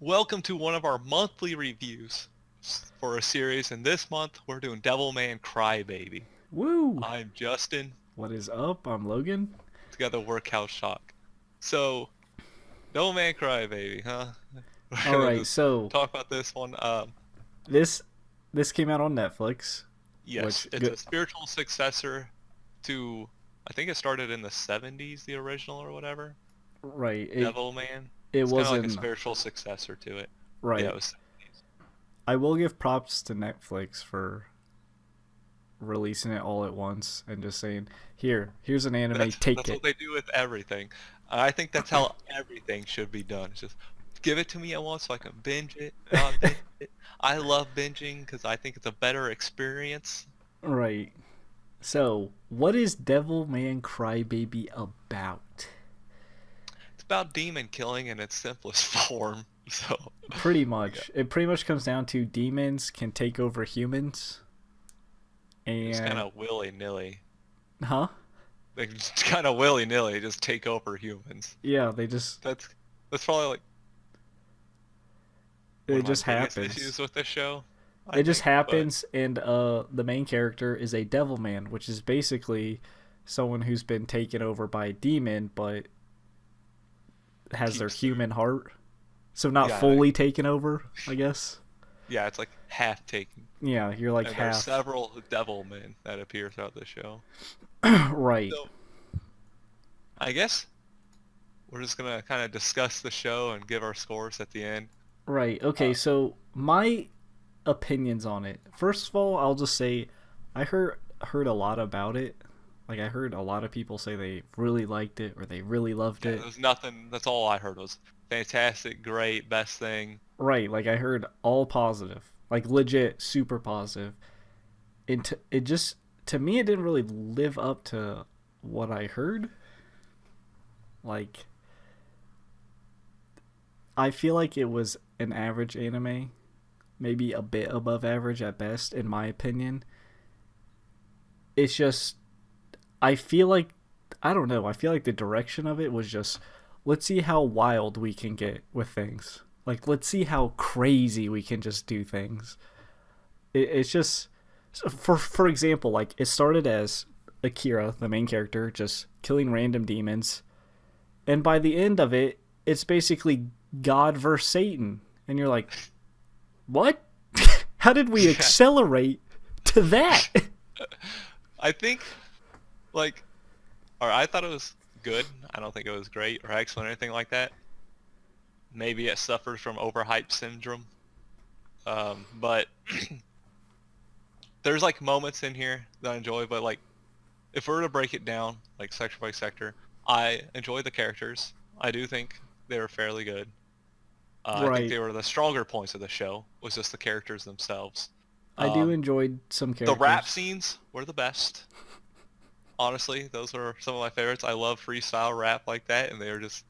Welcome to one of our monthly reviews for a series, and this month we're doing Devilman Crybaby. Woo! I'm Justin, What is up? I'm Logan. together we're Couch Shock. So, Devilman Crybaby, huh? We're All gonna right, just so talk about this one. this this came out on Netflix, Yes, which it's good. a spiritual successor to, I think it started in the 70s, the original or whatever. Right, Devilman. it It's kind of like a wasn't spiritual successor to it. Yeah, it right. was 70s. I will give props to Netflix for releasing it all at once and just saying, here's an anime, take That's it." what they do with everything. I think that's how everything should be done. It's just give it to me at once so I can binge it. Binge it. I love binging because I think it's a better experience. Right. So, what is Devilman Crybaby about? It's about demon killing in its simplest form. So, Pretty yeah, much. It pretty much comes down to demons can take over humans just kind and of willy nilly. huh? They just kind of willy nilly just take over humans. Yeah, they just That's that's probably like one it of my just biggest happens. issues with this show, I It just think. But happens, and the main character is a devil man, which is basically someone who's been taken over by a demon, but has their keeps their human heart. So not yeah fully taken over, I guess. yeah. It's like half taken. Yeah, you're like And there's half several Devilmen that appear throughout the show. right, So I guess we're just gonna kind of discuss the show and give our scores at the end. right. Okay, Uh, so my opinions on it. First of all, I'll just say I heard a lot about it. Like I heard a lot of people say they really liked it or they really loved yeah, it. there's nothing. That's all I heard was fantastic, great, best thing. Right, like I heard all positive, like legit super positive. It just to me it didn't really live up to what I heard. Like I feel like it was an average anime, maybe a bit above average at best in my opinion. It's just I feel like I don't know, I feel like the direction of it was just let's see how wild we can get with things. Like let's see how crazy we can just do things. It's just for example, like it started as Akira, the main character, just killing random demons, and by the end of it, it's basically God versus Satan, and you're like, what? How did we Yeah, accelerate to that? I think like, or I thought it was good. I don't think it was great or excellent or anything like that. Maybe it suffers from overhype syndrome. But there's like moments in here that I enjoy. But like, if we were to break it down like sector by sector, I enjoy the characters. I do think they were fairly good. I think Right. they were the stronger points of the show. Was just the characters themselves. I do Um, enjoy some the rap characters. scenes were the best. Honestly, those were some of my favorites. I love freestyle rap like that, and they were just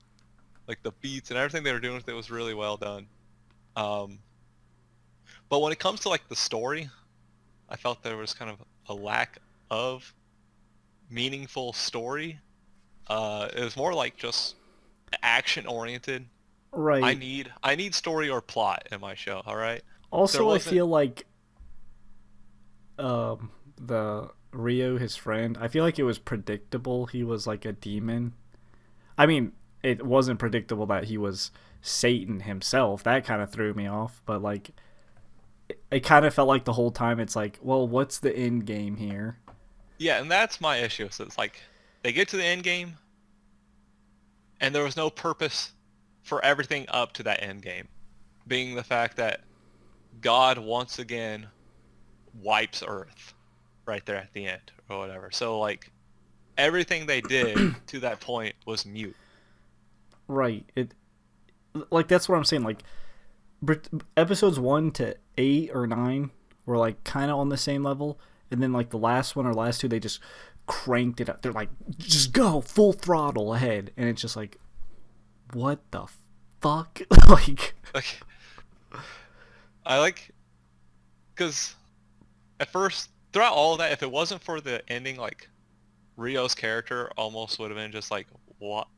like the beats and everything they were doing with it was really well done. Um, but when it comes to like the story, I felt there was kind of a lack of meaningful story. It was more like just action oriented. I Right. need I need story or plot in my show. All right, there Also, I wasn't. feel like the Rio, his friend, I feel like it was predictable he was like a demon. I mean, it wasn't predictable that he was Satan himself. That kind of threw me off. But like, it kind of felt like the whole time it's like, well, what's the end game here? Yeah, and that's my issue. So it's like they get to the end game, and there was no purpose for everything up to that end game, being the fact that God once again wipes Earth right there at the end or whatever. So like everything they did to that point was mute. Right. It like that's what I'm saying. Like episodes 1 to 8 or 9 were like kind of on the same level, and then like the last one or last two they just cranked it up. They're like, just go full throttle ahead, and it's just like, what the fuck? Like, Like I like because at first throughout all of that, if it wasn't for the ending, like Rio's character almost would have been just like,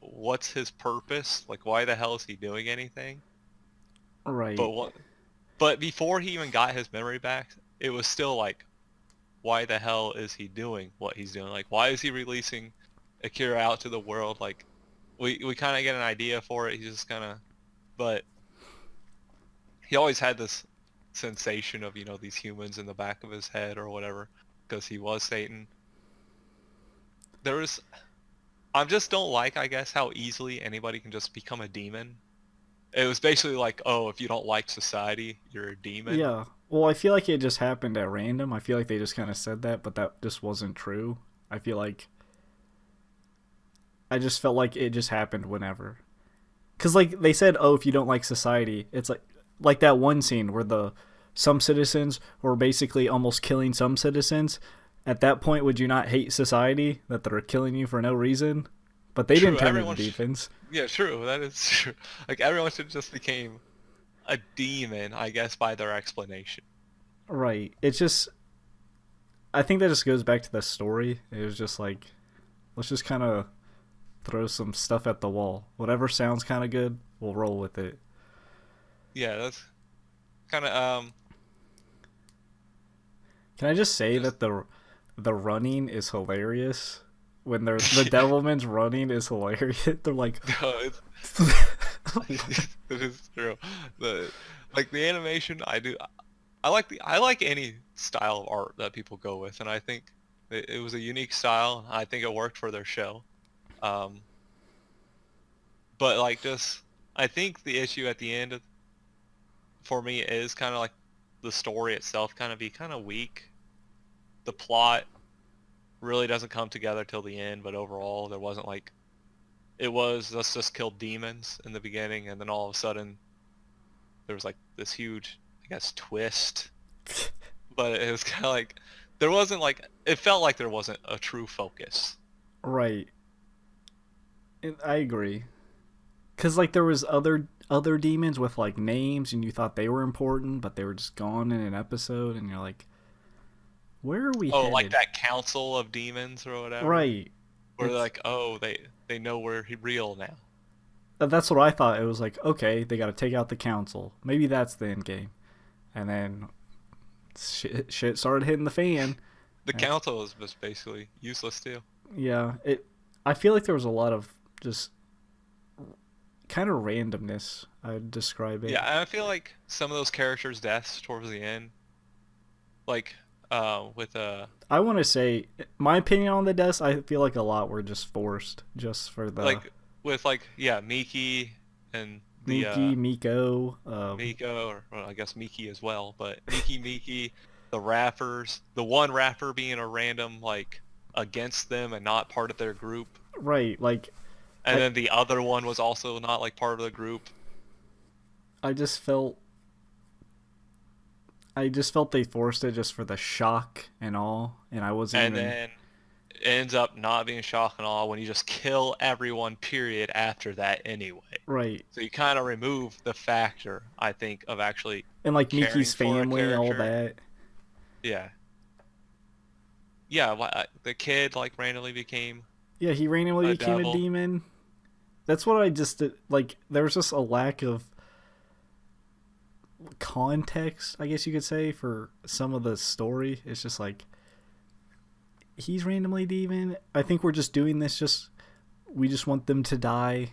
what's his purpose? Like, why the hell is he doing anything? Right. But but before he even got his memory back, it was still like, why the hell is he doing what he's doing? Like, why is he releasing Akira out to the world? Like, we kind of get an idea for it. He's just kind of, but he always had this sensation of, these humans in the back of his head or whatever, because he was Satan. There was, I just don't like, I guess, how easily anybody can just become a demon. It was basically like, oh, if you don't like society, you're a demon. Yeah. Well, I feel like it just happened at random. I feel like they just kind of said that, but that just wasn't true. I feel like I just felt like it just happened whenever. Cuz like they said, "Oh, if you don't like society." It's like that one scene where the some citizens were basically almost killing some citizens. At that point, would you not hate society that they're killing you for no reason? But they True, didn't turn into demons. yeah, true, that is true. Like, everyone should just became a demon, I guess, by their explanation. Right. It's just I think that just goes back to the story. It was just like let's just kind of throw some stuff at the wall. Whatever sounds kind of good, we'll roll with it. Yeah, that's kind of, Can I just say just, that the running is hilarious? When the Devilman's running is hilarious. They're like, no, it's, it is true. The, like, the animation, I like any style of art that people go with, and I think it was a unique style. I think it worked for their show. Um, but like, just, I think the issue at the end for me is kind of like the story itself be kind of weak. The plot really doesn't come together till the end, but overall there wasn't like, it was, let's just kill demons in the beginning, and then all of a sudden there was like this huge, I guess, twist. But it was kind of like, there wasn't like, it felt like there wasn't a true focus. right. And I agree. Cause like there was other demons with like names, and you thought they were important, but they were just gone in an episode, and you're like, where are we Oh, like headed? that council of demons or whatever, Right. where they're It's like, oh, they know we're real now. that's what I thought. It was like, okay, they got to take out the council. Maybe that's the end game. And then shit started hitting the fan. The council is just basically useless too. Yeah, it. I feel like there was a lot of just kind of randomness. I'd describe it. Yeah, I feel like some of those characters' deaths towards the end, like with I want to say my opinion on the deaths. I feel like a lot were just forced, just for the like with like, yeah, Miki and the Miki, Miko. Miko, or well, I guess Miki as well, but Miki, the rappers, the one rapper being a random, like, against them and not part of their group, Right. Like and I, then the other one was also not like part of the group. I just felt. I just felt they forced it just for the shock and all, and I wasn't And even then it ends up not being shock and awe when you just kill everyone, period, after that anyway. right. So you kind of remove the factor, I think, of actually And like caring Miki's for a family, all character. that. Yeah. Yeah, the kid like randomly became Yeah, he randomly a became a devil. demon. That's what I just like. There was just a lack of context, I guess you could say, for some of the story. It's just like he's randomly demon. I think we're just doing this just we just want them to die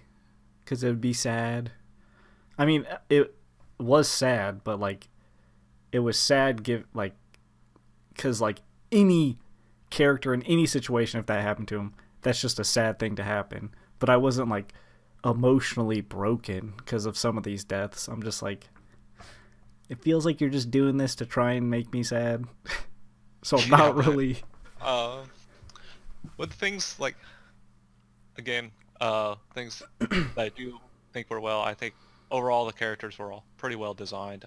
because it would be sad. I mean, it was sad, but like it was sad give like because like any character in any situation, if that happened to him, that's just a sad thing to happen. But I wasn't like emotionally broken because of some of these deaths. I'm just like, it feels like you're just doing this to try and make me sad. So I'm Yeah, not but really. uh, with things like, again, things that I do think were well, I think overall the characters were all pretty well designed.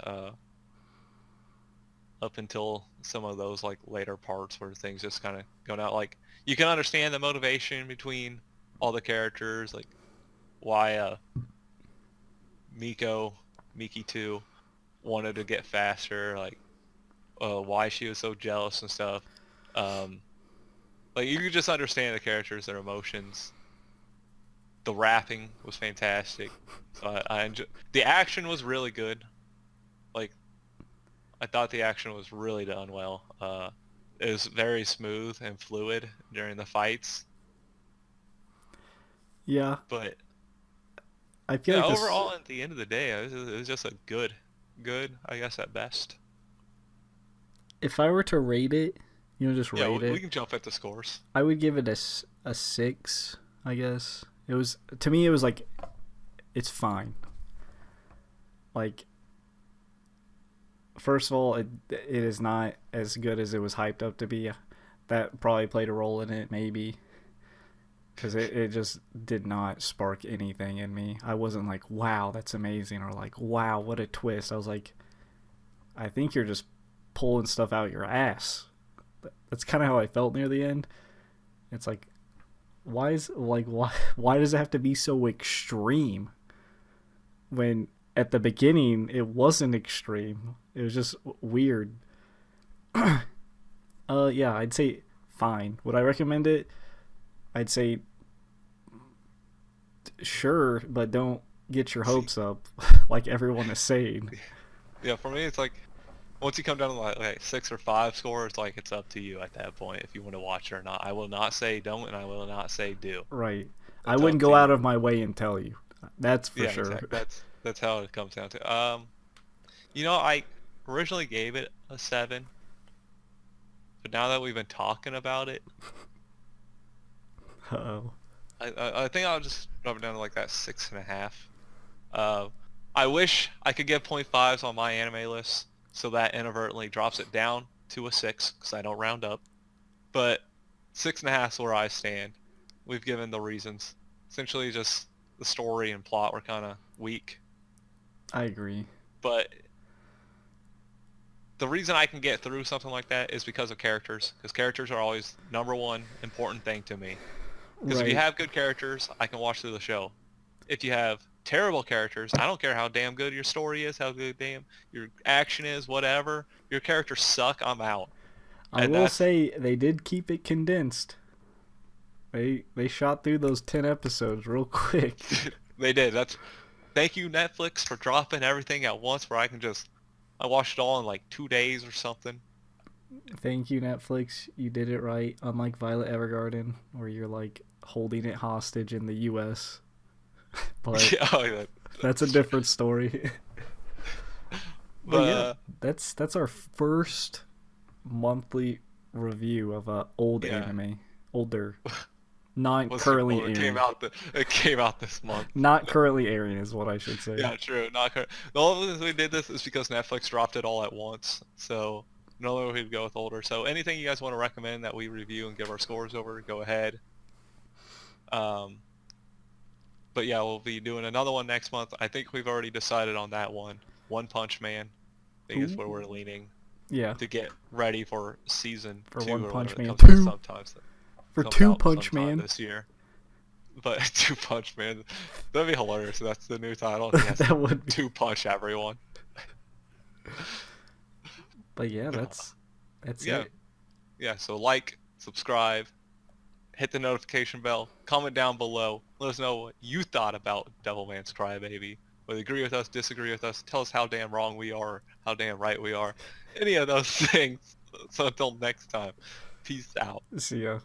Up until some of those like later parts where things just kind of go out. Like, you can understand the motivation between all the characters, like why Miko, Miki 2 wanted to get faster, like why she was so jealous and stuff. Um, like, you could just understand the characters, their emotions. The rapping was fantastic. So I enjoy, the action was really good. Like, I thought the action was really done well. It was very smooth and fluid during the fights, Yeah, but I feel yeah, like this. overall, at the end of the day, it was just a good, I guess at best. If I were to rate it, just Yeah, rate we it, can jump at the scores. I would give it a 6. I guess it was to me. It was like it's fine. Like first of all, it is not as good as it was hyped up to be. That probably played a role in it, maybe, because it just did not spark anything in me. I wasn't like, wow, that's amazing, or like, wow, what a twist. I was like, I think you're just pulling stuff out your ass. That's kind of how I felt near the end. It's like, why does it have to be so extreme when at the beginning it wasn't extreme? It was just weird. Yeah, I'd say fine. Would I recommend it? I'd say sure, but don't get your See, hopes up like everyone is saying. yeah, for me, it's like once you come down to like 6 or 5 scores, like it's up to you at that point if you want to watch it or not. I will not say don't, and I will not say do. Right. I It's wouldn't up to go out you. of my way and tell you. That's for Yeah, sure. exactly. That's how it comes down to. I originally gave it a 7, but now that we've been talking about it, Oh. I think I'll just drop it down to like that 6.5. Uh, I wish I could give .5s on my anime list, so that inadvertently drops it down to a 6 because I don't round up. But 6.5 is where I stand. We've given the reasons. Essentially, just the story and plot were kind of weak, I agree. but the reason I can get through something like that is because of characters, because characters are always number one important thing to me. Because if you Right. have good characters, I can watch through the show. If you have terrible characters, I don't care how damn good your story is, how good damn your action is, whatever. Your characters suck, I'm out. I And will that's say they did keep it condensed. They shot through those 10 episodes real quick. they did. That's thank you Netflix for dropping everything at once where I watched it all in like 2 days or something. Thank you, Netflix. You did it right. Unlike Violet Evergarden, where you're like holding it hostage in the U.S. But Yeah, oh, yeah, that's a different story. But but yeah, that's our first monthly review of old yeah, anime, older, not wasn't currently well, airing. it came out this month. Not currently airing is what I should say. Yeah, true. Not cur- The only reason we did this is because Netflix dropped it all at once. So normally we'd go with older. So anything you guys want to recommend that we review and give our scores over, go ahead. Um, but yeah, we'll be doing another one next month. I think we've already decided on that one. One Punch Man, I think is where we're Ooh. leaning Yeah, to get ready for season for 2 One or Punch whatever that Man comes out 2. sometimes. For Comes Two out Punch sometime Man. this year. But Two Punch Man, that'd be hilarious. That's the new title. He has That to would be. two punch everyone. But yeah, No. that's Yeah, it. yeah. So like, subscribe, hit the notification bell, comment down below. Let us know what you thought about Devilman's Crybaby. Whether you agree with us, disagree with us, tell us how damn wrong we are, how damn right we are. Any of those things. So until next time, peace out. See ya.